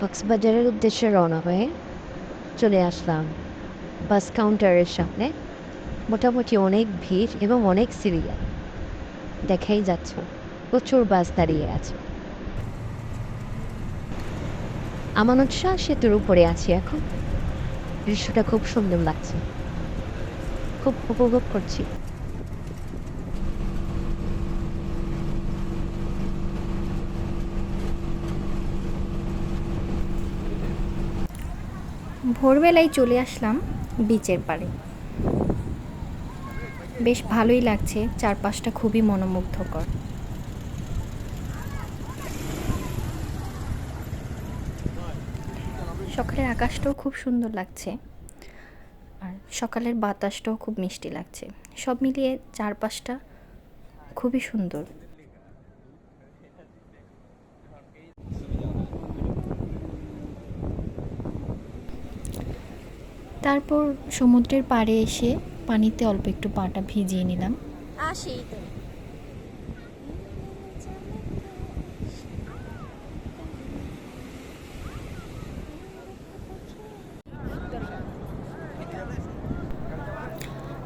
কক্সবাজারের উদ্দেশ্যে রওনা হয়ে চলে আসলাম বাস কাউন্টারের সামনে। মোটামুটি অনেক ভিড় এবং অনেক সিরিয়াল, দেখাই যাচ্ছে প্রচুর বাস দাঁড়িয়ে আছে। আমানত শাহ সেতুর উপরে আছি এখন। দৃশ্যটা খুব সুন্দর লাগছে, খুব উপভোগ করছি। ভোরবেলায় চলে আসলাম বিচের পাড়ে। বেশ ভালোই লাগছে, চারপাশটা খুবই মনোমুগ্ধকর। সকালের আকাশটাও খুব সুন্দর লাগছে, আর সকালের বাতাসটাও খুব মিষ্টি লাগছে। সব মিলিয়ে চারপাশটা খুবই সুন্দর। তারপর সমুদ্রের পাড়ে এসে পানিতে অল্প একটু পাটা ভিজিয়ে নিলাম।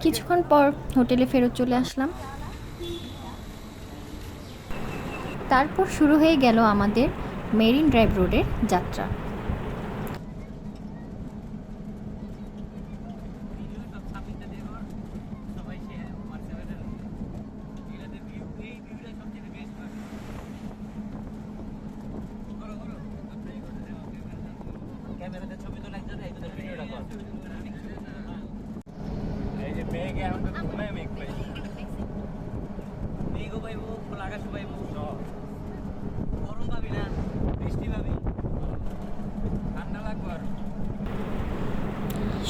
কিছুক্ষণ পর হোটেলে ফেরত চলে আসলাম। তারপর শুরু হয়ে গেল আমাদের মেরিন ড্রাইভ রোডের যাত্রা।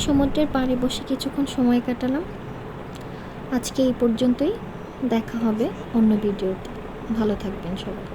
সমুদ্রের পাড়ে বসে কিছুক্ষণ সময় কাটালাম। আজকে এই পর্যন্তই, দেখা হবে অন্য ভিডিওতে। ভালো থাকবেন সবাই।